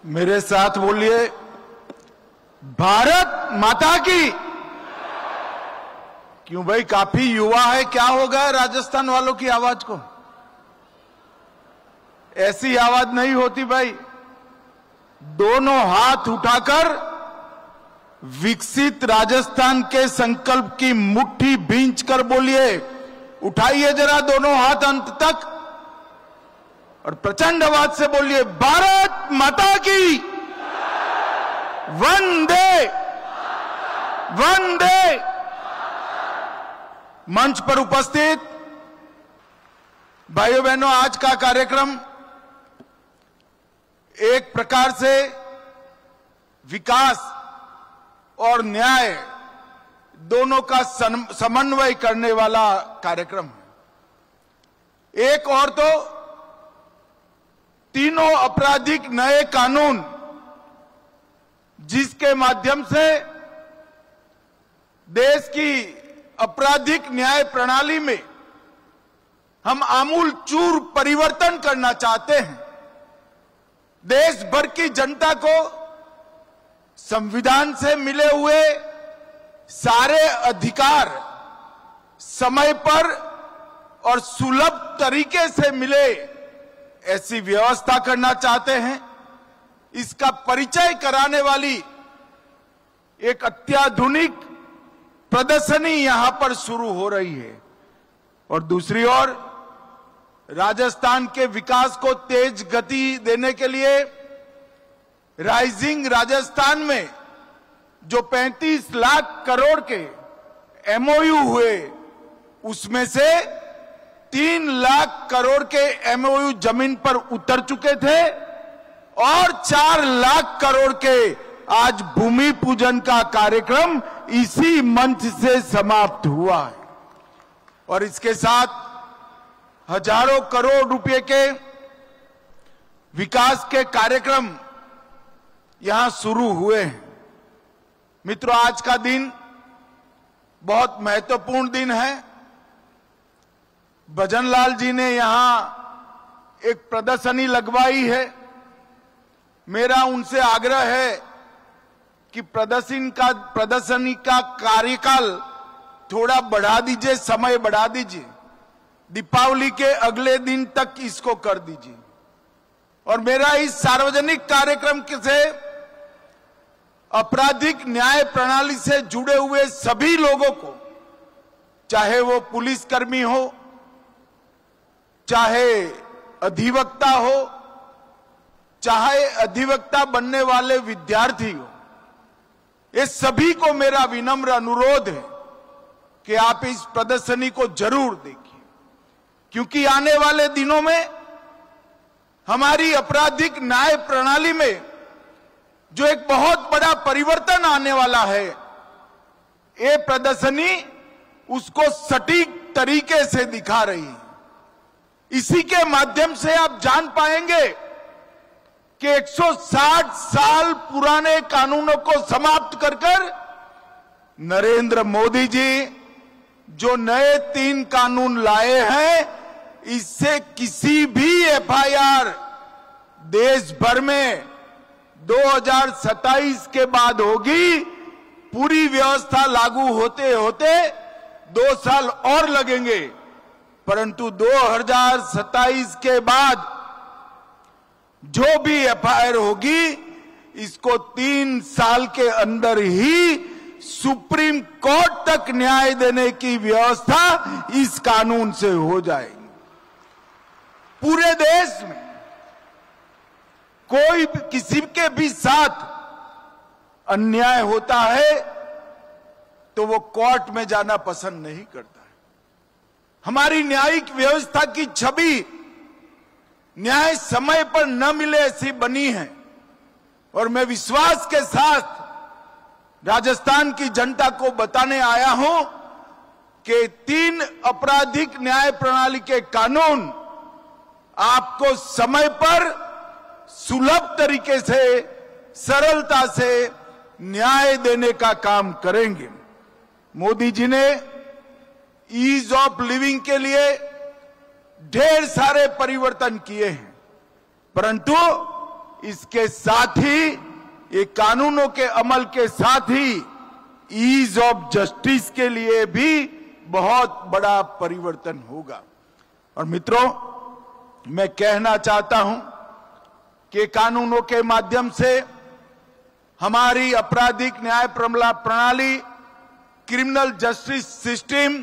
मेरे साथ बोलिए, भारत माता की। क्यों भाई, काफी युवा है, क्या हो गया राजस्थान वालों की आवाज को? ऐसी आवाज नहीं होती भाई। दोनों हाथ उठाकर विकसित राजस्थान के संकल्प की मुट्ठी भींच कर बोलिए। उठाइए जरा दोनों हाथ अंत तक और प्रचंड आवाज से बोलिए, भारत माता की। वंदे वंदे। मंच पर उपस्थित भाइयों बहनों, आज का कार्यक्रम एक प्रकार से विकास और न्याय दोनों का समन्वय करने वाला कार्यक्रम है। एक और तो तीनों आपराधिक नए कानून, जिसके माध्यम से देश की आपराधिक न्याय प्रणाली में हम आमूल चूर परिवर्तन करना चाहते हैं। देश भर की जनता को संविधान से मिले हुए सारे अधिकार समय पर और सुलभ तरीके से मिले, ऐसी व्यवस्था करना चाहते हैं। इसका परिचय कराने वाली एक अत्याधुनिक प्रदर्शनी यहां पर शुरू हो रही है। और दूसरी ओर राजस्थान के विकास को तेज गति देने के लिए राइजिंग राजस्थान में जो 35 लाख करोड़ के एमओयू हुए, उसमें से 3 लाख करोड़ के एमओयू जमीन पर उतर चुके थे और 4 लाख करोड़ के आज भूमि पूजन का कार्यक्रम इसी मंच से समाप्त हुआ है। और इसके साथ हजारों करोड़ रुपए के विकास के कार्यक्रम यहां शुरू हुए हैं। मित्रों, आज का दिन बहुत महत्वपूर्ण दिन है। भजनलाल जी ने यहां एक प्रदर्शनी लगवाई है। मेरा उनसे आग्रह है कि प्रदर्शनी का कार्यकाल थोड़ा बढ़ा दीजिए, समय बढ़ा दीजिए। दीपावली के अगले दिन तक इसको कर दीजिए। और मेरा इस सार्वजनिक कार्यक्रम से आपराधिक न्याय प्रणाली से जुड़े हुए सभी लोगों को, चाहे वो पुलिसकर्मी हो, चाहे अधिवक्ता हो, चाहे अधिवक्ता बनने वाले विद्यार्थी हो, ये सभी को मेरा विनम्र अनुरोध है कि आप इस प्रदर्शनी को जरूर देखिए। क्योंकि आने वाले दिनों में हमारी आपराधिक न्याय प्रणाली में जो एक बहुत बड़ा परिवर्तन आने वाला है, ये प्रदर्शनी उसको सटीक तरीके से दिखा रही है। इसी के माध्यम से आप जान पाएंगे कि 160 साल पुराने कानूनों को समाप्त कर नरेंद्र मोदी जी जो नए 3 कानून लाए हैं, इससे किसी भी एफआईआर देश भर में 2027 के बाद होगी। पूरी व्यवस्था लागू होते होते 2 साल और लगेंगे, परंतु 2027 के बाद जो भी एफआईआर होगी, इसको 3 साल के अंदर ही सुप्रीम कोर्ट तक न्याय देने की व्यवस्था इस कानून से हो जाएगी। पूरे देश में कोई किसी के भी साथ अन्याय होता है तो वो कोर्ट में जाना पसंद नहीं करता है। हमारी न्यायिक व्यवस्था की छवि न्याय समय पर न मिले ऐसी बनी है। और मैं विश्वास के साथ राजस्थान की जनता को बताने आया हूं कि 3 आपराधिक न्याय प्रणाली के कानून आपको समय पर सुलभ तरीके से, सरलता से न्याय देने का काम करेंगे। मोदी जी ने ईज ऑफ लिविंग के लिए ढेर सारे परिवर्तन किए हैं, परंतु इसके साथ ही ये कानूनों के अमल के साथ ही ईज ऑफ जस्टिस के लिए भी बहुत बड़ा परिवर्तन होगा। और मित्रों, मैं कहना चाहता हूं कि कानूनों के माध्यम से हमारी आपराधिक न्याय प्रणाली, क्रिमिनल जस्टिस सिस्टम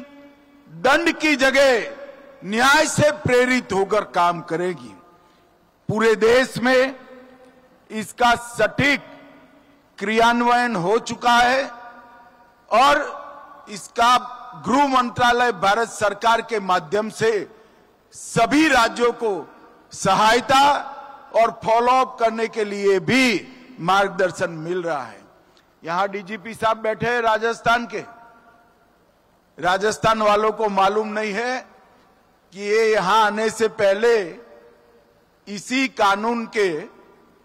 दंड की जगह न्याय से प्रेरित होकर काम करेगी। पूरे देश में इसका सटीक क्रियान्वयन हो चुका है और इसका गृह मंत्रालय भारत सरकार के माध्यम से सभी राज्यों को सहायता और फॉलोअप करने के लिए भी मार्गदर्शन मिल रहा है। यहां डीजीपी साहब बैठे हैं राजस्थान के। राजस्थान वालों को मालूम नहीं है कि ये यहां आने से पहले इसी कानून के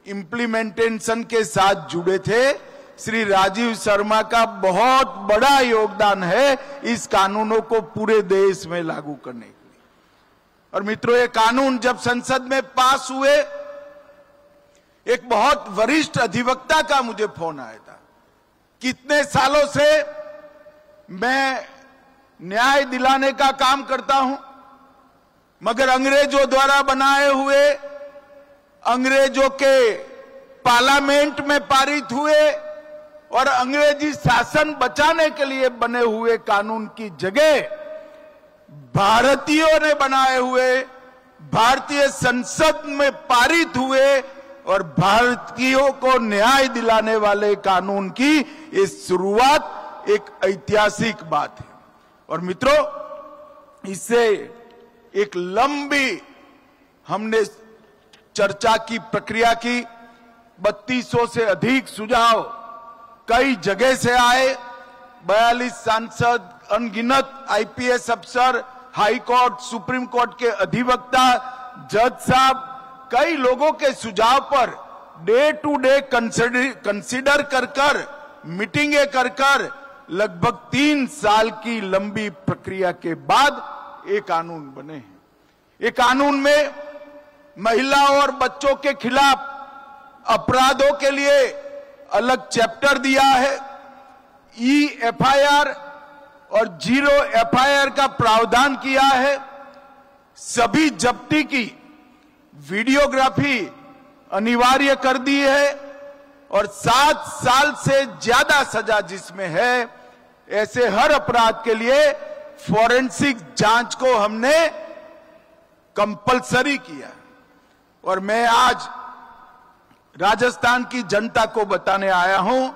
इम्प्लीमेंटेशन के साथ जुड़े थे। श्री राजीव शर्मा का बहुत बड़ा योगदान है इस कानूनों को पूरे देश में लागू करने के लिए। और मित्रों, ये कानून जब संसद में पास हुए, एक बहुत वरिष्ठ अधिवक्ता का मुझे फोन आया था। कितने सालों से मैं न्याय दिलाने का काम करता हूं, मगर अंग्रेजों द्वारा बनाए हुए, अंग्रेजों के पार्लियामेंट में पारित हुए और अंग्रेजी शासन बचाने के लिए बने हुए कानून की जगह भारतीयों ने बनाए हुए, भारतीय संसद में पारित हुए और भारतीयों को न्याय दिलाने वाले कानून की ये शुरुआत एक ऐतिहासिक बात है। और मित्रों, इससे एक लंबी हमने चर्चा की, प्रक्रिया की। 3200 से अधिक सुझाव कई जगह से आए। 42 सांसद, अनगिनत आईपीएस अफसर, हाई कोर्ट, सुप्रीम कोर्ट के अधिवक्ता, जज साहब, कई लोगों के सुझाव per day to day consider कर मीटिंगें कर लगभग 3 साल की लंबी प्रक्रिया के बाद ये कानून बने हैं। ये कानून में महिला और बच्चों के खिलाफ अपराधों के लिए अलग चैप्टर दिया है। EFIR और 0 FIR का प्रावधान किया है। सभी जब्ती की वीडियोग्राफी अनिवार्य कर दी है और 7 साल से ज्यादा सजा जिसमें है, ऐसे हर अपराध के लिए फॉरेंसिक जांच को हमने कंपलसरी किया। और मैं आज राजस्थान की जनता को बताने आया हूं,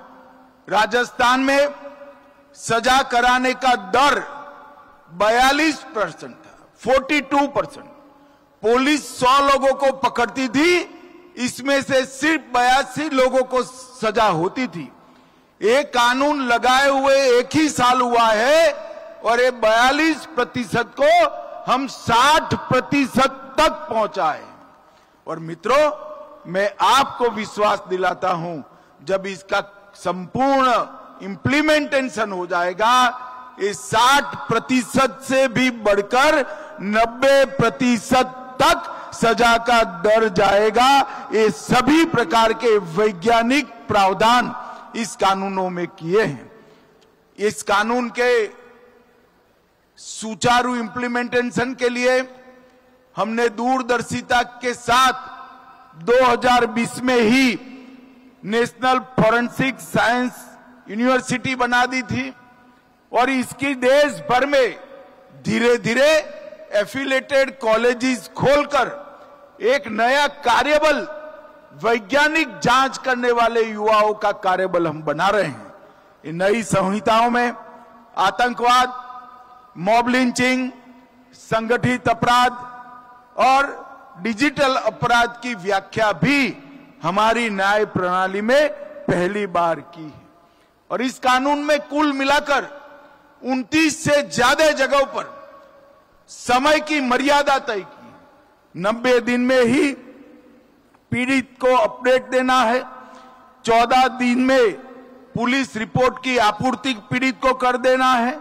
राजस्थान में सजा कराने का दर 42% था, 42%। पुलिस 100 लोगों को पकड़ती थी, इसमें से सिर्फ 82 लोगों को सजा होती थी। ये कानून लगाए हुए 1 ही साल हुआ है और ये 42% को हम 60% तक पहुंचाए। और मित्रों, मैं आपको विश्वास दिलाता हूं, जब इसका संपूर्ण इंप्लीमेंटेशन हो जाएगा, ये 60% से भी बढ़कर 90% तक सजा का दर जाएगा। ये सभी प्रकार के वैज्ञानिक प्रावधान इस कानूनों में किए हैं। इस कानून के सुचारू इंप्लीमेंटेशन के लिए हमने दूरदर्शिता के साथ 2020 में ही नेशनल फॉरेंसिक साइंस यूनिवर्सिटी बना दी थी और इसकी देश भर में धीरे धीरे एफिलेटेड कॉलेजेस खोलकर एक नया कार्यबल, वैज्ञानिक जांच करने वाले युवाओं का कार्यबल हम बना रहे हैं। इन नई संहिताओं में आतंकवाद, मॉब लिंचिंग, संगठित अपराध और डिजिटल अपराध की व्याख्या भी हमारी न्याय प्रणाली में पहली बार की है। और इस कानून में कुल मिलाकर 29 से ज्यादा जगहों पर समय की मर्यादा तय की। 90 दिन में ही पीड़ित को अपडेट देना है, 14 दिन में पुलिस रिपोर्ट की आपूर्ति पीड़ित को कर देना है,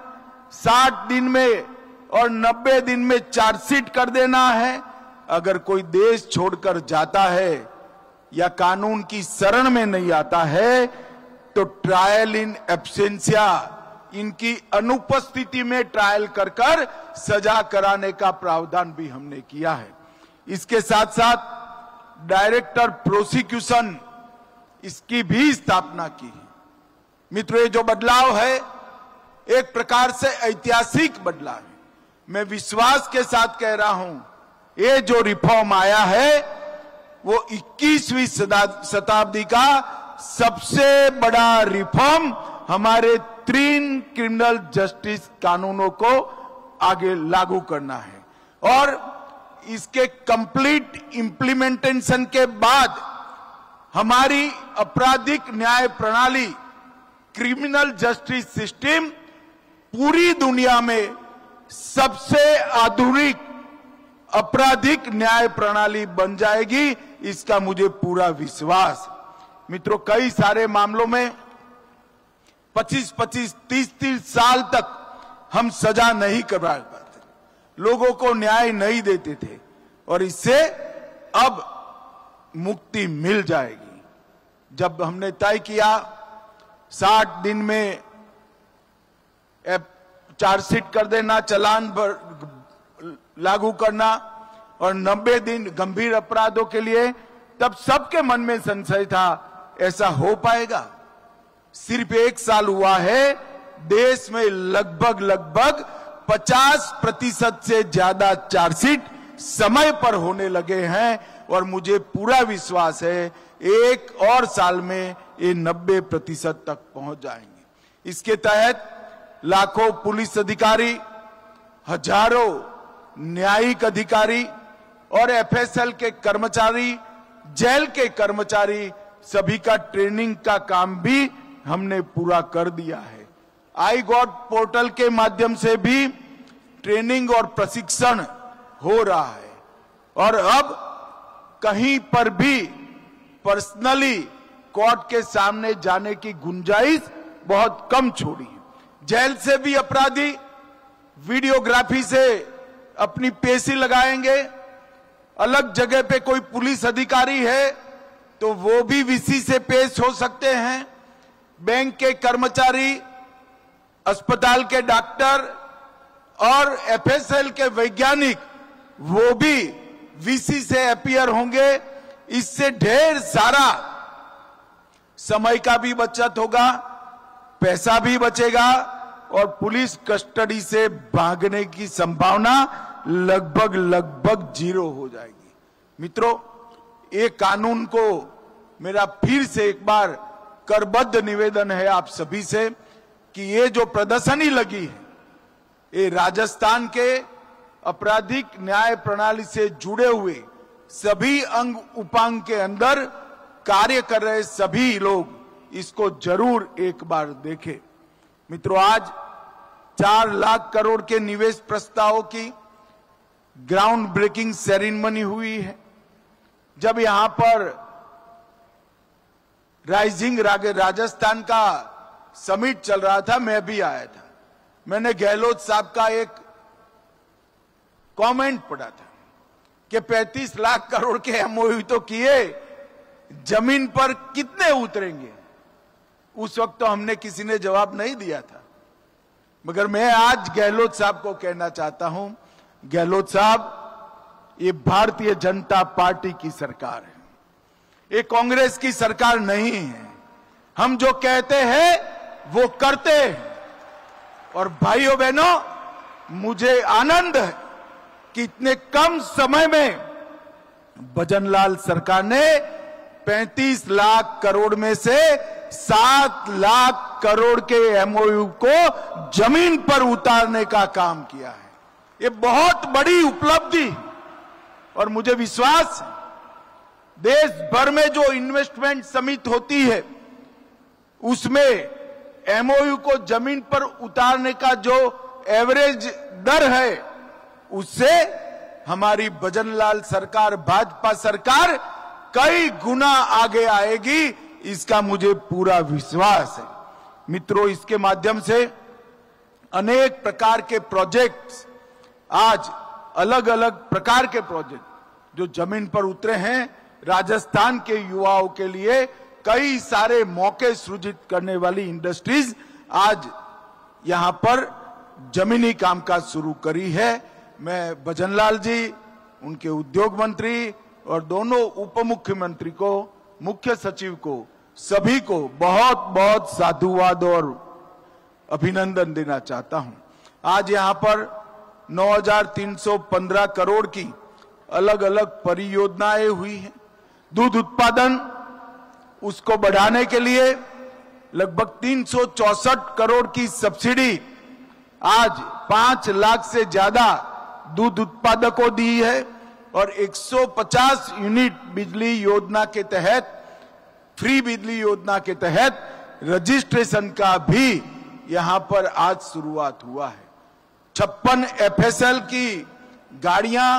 60 दिन में और 90 दिन में चार्जशीट कर देना है। अगर कोई देश छोड़कर जाता है या कानून की शरण में नहीं आता है तो ट्रायल इन एब्सेंशिया, इनकी अनुपस्थिति में ट्रायल कर सजा कराने का प्रावधान भी हमने किया है। इसके साथ साथ डायरेक्टर प्रोसिक्यूशन, इसकी भी स्थापना की है। मित्रों, ये जो बदलाव है एक प्रकार से ऐतिहासिक बदलाव है। मैं विश्वास के साथ कह रहा हूं, ये जो रिफॉर्म आया है वो 21वीं शताब्दी का सबसे बड़ा रिफॉर्म हमारे 3 क्रिमिनल जस्टिस कानूनों को आगे लागू करना है। और इसके कंप्लीट इंप्लीमेंटेशन के बाद हमारी आपराधिक न्याय प्रणाली, क्रिमिनल जस्टिस सिस्टम पूरी दुनिया में सबसे आधुनिक आपराधिक न्याय प्रणाली बन जाएगी, इसका मुझे पूरा विश्वास। मित्रों, कई सारे मामलों में 25-25, 30-30 साल तक हम सजा नहीं करवा पाते, लोगों को न्याय नहीं देते थे, और इससे अब मुक्ति मिल जाएगी। जब हमने तय किया 60 दिन में चार्जशीट कर देना, चालान लागू करना, और 90 दिन गंभीर अपराधों के लिए, तब सबके मन में संशय था ऐसा हो पाएगा। सिर्फ 1 साल हुआ है, देश में लगभग 50% से ज्यादा चार्जशीट समय पर होने लगे हैं, और मुझे पूरा विश्वास है 1 और साल में ये 90% तक पहुंच जाएंगे। इसके तहत लाखों पुलिस अधिकारी, हजारों न्यायिक अधिकारी और एफएसएल के कर्मचारी, जेल के कर्मचारी, सभी का ट्रेनिंग का काम भी हमने पूरा कर दिया है। आई गॉट पोर्टल के माध्यम से भी ट्रेनिंग और प्रशिक्षण हो रहा है, और अब कहीं पर भी पर्सनली कोर्ट के सामने जाने की गुंजाइश बहुत कम छोड़ी है। जेल से भी अपराधी वीडियोग्राफी से अपनी पेशी लगाएंगे। अलग जगह पे कोई पुलिस अधिकारी है तो वो भी वीसी से पेश हो सकते हैं। बैंक के कर्मचारी, अस्पताल के डॉक्टर और एफएसएल के वैज्ञानिक, वो भी वीसी से अपीयर होंगे। इससे ढेर सारा समय का भी बचत होगा, पैसा भी बचेगा, और पुलिस कस्टडी से भागने की संभावना लगभग 0 हो जाएगी। मित्रों, ये कानून को मेरा फिर से एक बार करबद्ध निवेदन है आप सभी से कि ये जो प्रदर्शनी लगी है, ये राजस्थान के आपराधिक न्याय प्रणाली से जुड़े हुए सभी अंग उपांग के अंदर कार्य कर रहे सभी लोग इसको जरूर एक बार देखें। मित्रों, आज 4 लाख करोड़ के निवेश प्रस्तावों की ग्राउंड ब्रेकिंग सेरेमनी हुई है। जब यहां पर राइजिंग राजस्थान का समिट चल रहा था, मैं भी आया था। मैंने गहलोत साहब का एक कमेंट पढ़ा था कि 35 लाख करोड़ के एमओयू तो किए, जमीन पर कितने उतरेंगे। उस वक्त तो हमने किसी ने जवाब नहीं दिया था, मगर मैं आज गहलोत साहब को कहना चाहता हूं, गहलोत साहब, ये भारतीय जनता पार्टी की सरकार है, ये कांग्रेस की सरकार नहीं है। हम जो कहते हैं वो करते हैं। और भाइयों बहनों, मुझे आनंद है कि इतने कम समय में भजनलाल सरकार ने 35 लाख करोड़ में से 7 लाख करोड़ के एमओयू को जमीन पर उतारने का काम किया है। ये बहुत बड़ी उपलब्धि, और मुझे विश्वास है देश भर में जो इन्वेस्टमेंट समिट होती है उसमें एमओयू को जमीन पर उतारने का जो एवरेज दर है, उससे हमारी भजनलाल सरकार, भाजपा सरकार कई गुना आगे आएगी, इसका मुझे पूरा विश्वास है। मित्रों, इसके माध्यम से अनेक प्रकार के प्रोजेक्ट्स, आज अलग अलग प्रकार के प्रोजेक्ट जो जमीन पर उतरे हैं, राजस्थान के युवाओं के लिए कई सारे मौके सृजित करने वाली इंडस्ट्रीज आज यहां पर जमीनी कामकाज शुरू करी है। मैं भजनलाल जी, उनके उद्योग मंत्री और दोनों उप मुख्यमंत्री को, मुख्य सचिव को, सभी को बहुत बहुत साधुवाद और अभिनंदन देना चाहता हूं। आज यहां पर 9,315 करोड़ की अलग अलग परियोजनाएं हुई हैं। दूध उत्पादन, उसको बढ़ाने के लिए लगभग 364 करोड़ की सब्सिडी आज 5 लाख से ज्यादा दूध उत्पादकों दी है और 150 यूनिट बिजली योजना के तहत, फ्री बिजली योजना के तहत रजिस्ट्रेशन का भी यहां पर आज शुरुआत हुआ है। 56 FSL की गाड़ियां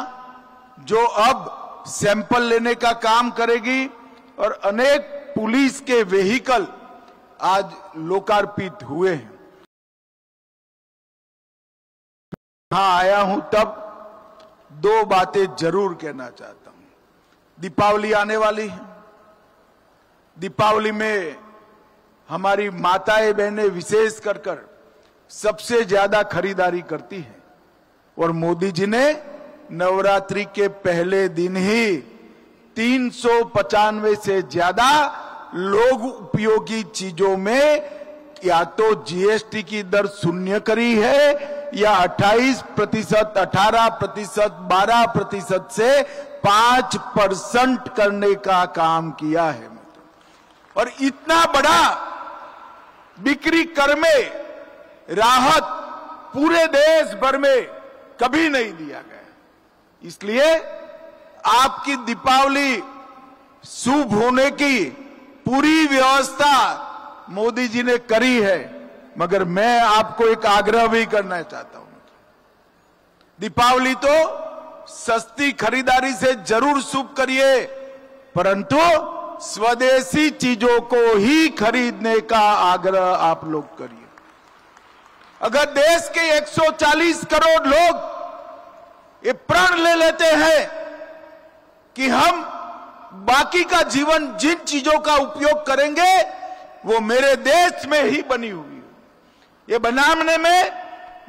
जो अब सैंपल लेने का काम करेगी और अनेक पुलिस के व्हीकल आज लोकार्पित हुए हैं। यहां आया हूं तब 2 बातें जरूर कहना चाहता हूं। दीपावली आने वाली है। दीपावली में हमारी माताएं बहनें विशेष कर सबसे ज्यादा खरीदारी करती है और मोदी जी ने नवरात्रि के पहले दिन ही 395 से ज्यादा लोग उपयोगी चीजों में या तो GST की दर शून्य करी है या 28%, 18%, 12% से 5% करने का काम किया है। और इतना बड़ा बिक्री कर में राहत पूरे देश भर में कभी नहीं दिया गया। इसलिए आपकी दीपावली शुभ होने की पूरी व्यवस्था मोदी जी ने करी है, मगर मैं आपको एक आग्रह भी करना चाहता हूं। दीपावली तो सस्ती खरीदारी से जरूर शुभ करिए, परंतु स्वदेशी चीजों को ही खरीदने का आग्रह आप लोग करिए। अगर देश के 140 करोड़ लोग ये प्रण ले लेते हैं कि हम बाकी का जीवन जिन चीजों का उपयोग करेंगे वो मेरे देश में ही बनी हुई है, ये बनाने में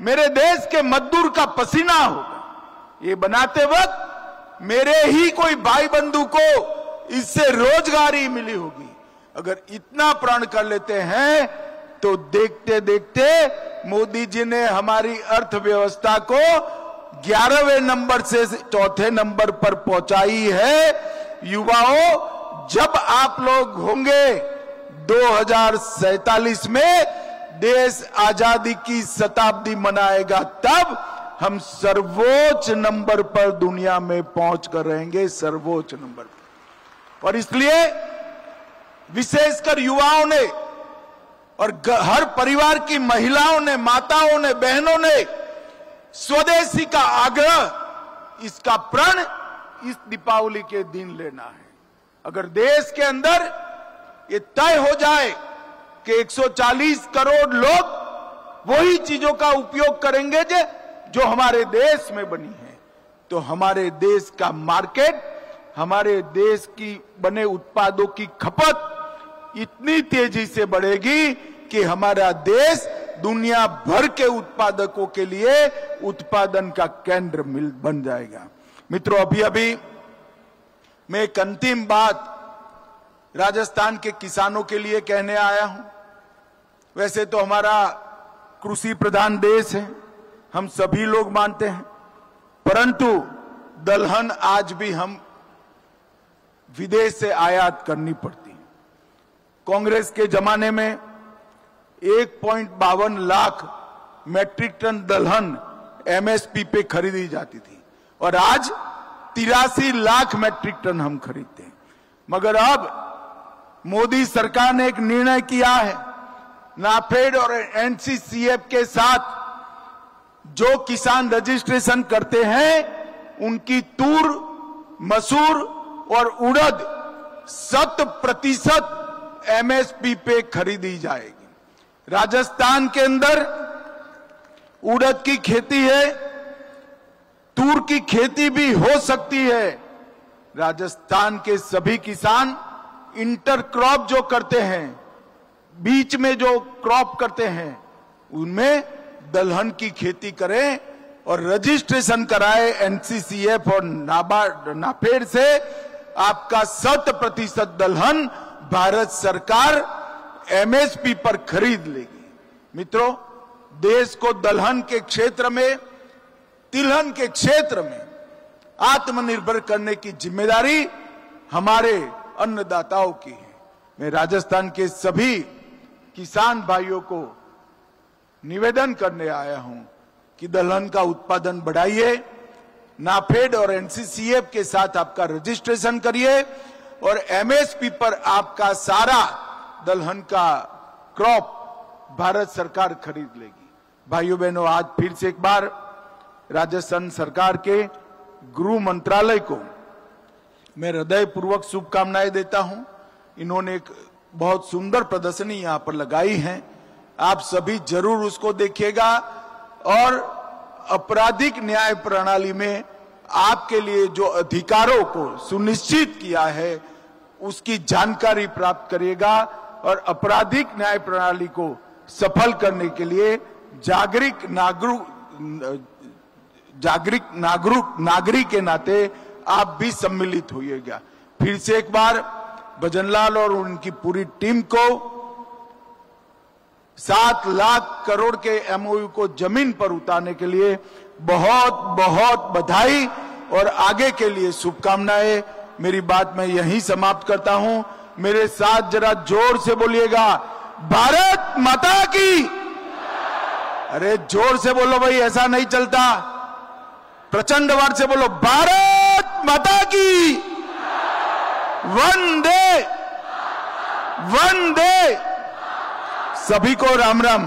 मेरे देश के मजदूर का पसीना होगा, ये बनाते वक्त मेरे ही कोई भाई बंधु को इससे रोजगारी मिली होगी। अगर इतना प्रण कर लेते हैं तो देखते देखते मोदी जी ने हमारी अर्थव्यवस्था को 11वें नंबर से 4थे नंबर पर पहुंचाई है। युवाओं, जब आप लोग होंगे 2047 में देश आजादी की शताब्दी मनाएगा, तब हम सर्वोच्च नंबर पर दुनिया में पहुंच कर रहेंगे, सर्वोच्च नंबर पर। और इसलिए विशेषकर युवाओं ने और हर परिवार की महिलाओं ने, माताओं ने, बहनों ने स्वदेशी का आग्रह, इसका प्रण इस दीपावली के दिन लेना है। अगर देश के अंदर ये तय हो जाए कि 140 करोड़ लोग वही चीजों का उपयोग करेंगे जो हमारे देश में बनी है, तो हमारे देश का मार्केट, हमारे देश की बने उत्पादों की खपत इतनी तेजी से बढ़ेगी कि हमारा देश दुनिया भर के उत्पादकों के लिए उत्पादन का केंद्र बन जाएगा। मित्रों, अभी मैं एक अंतिम बात राजस्थान के किसानों के लिए कहने आया हूं। वैसे तो हमारा कृषि प्रधान देश है, हम सभी लोग मानते हैं, परंतु दलहन आज भी हम विदेश से आयात करनी पड़ती है। कांग्रेस के जमाने में 1.52 लाख मैट्रिक टन दलहन MSP पे खरीदी जाती थी और आज 83 लाख मैट्रिक टन हम खरीदते हैं। मगर अब मोदी सरकार ने एक निर्णय किया है, नाफेड और NCCF के साथ जो किसान रजिस्ट्रेशन करते हैं उनकी तूर, मसूर और उड़द 100% MSP पे खरीदी जाएगी। राजस्थान के अंदर उड़द की खेती है, तूर की खेती भी हो सकती है, राजस्थान के सभी किसान इंटर क्रॉप जो करते हैं, बीच में जो क्रॉप करते हैं, उनमें दलहन की खेती करें और रजिस्ट्रेशन कराए एनसीसीएफ और नाफेड से। आपका 100% दलहन भारत सरकार एमएसपी पर खरीद लेगी। मित्रों, देश को दलहन के क्षेत्र में, तिलहन के क्षेत्र में आत्मनिर्भर करने की जिम्मेदारी हमारे अन्नदाताओं की है। मैं राजस्थान के सभी किसान भाइयों को निवेदन करने आया हूं कि दलहन का उत्पादन बढ़ाइए, नाफेड और एनसीसीएफ के साथ आपका रजिस्ट्रेशन करिए और एमएसपी पर आपका सारा दलहन का क्रॉप भारत सरकार खरीद लेगी। भाइयों बहनों, आज फिर से एक बार राजस्थान सरकार के गृह मंत्रालय को मैं हृदयपूर्वक शुभकामनाएं देता हूं। इन्होंने एक बहुत सुंदर प्रदर्शनी यहां पर लगाई है, आप सभी जरूर उसको देखिएगा और आपराधिक न्याय प्रणाली में आपके लिए जो अधिकारों को सुनिश्चित किया है उसकी जानकारी प्राप्त करिएगा और आपराधिक न्याय प्रणाली को सफल करने के लिए जागरूक नागरिक के नाते आप भी सम्मिलित होइएगा। फिर से एक बार भजनलाल और उनकी पूरी टीम को 7 लाख करोड़ के एमओयू को जमीन पर उतारने के लिए बहुत बहुत बधाई और आगे के लिए शुभकामनाएं। मेरी बात मैं यहीं समाप्त करता हूं। मेरे साथ जरा जोर से बोलिएगा, भारत माता की। अरे जोर से बोलो भाई, ऐसा नहीं चलता। प्रचंड आवाज से बोलो, भारत माता की। वंदे वंदे। सभी को राम राम।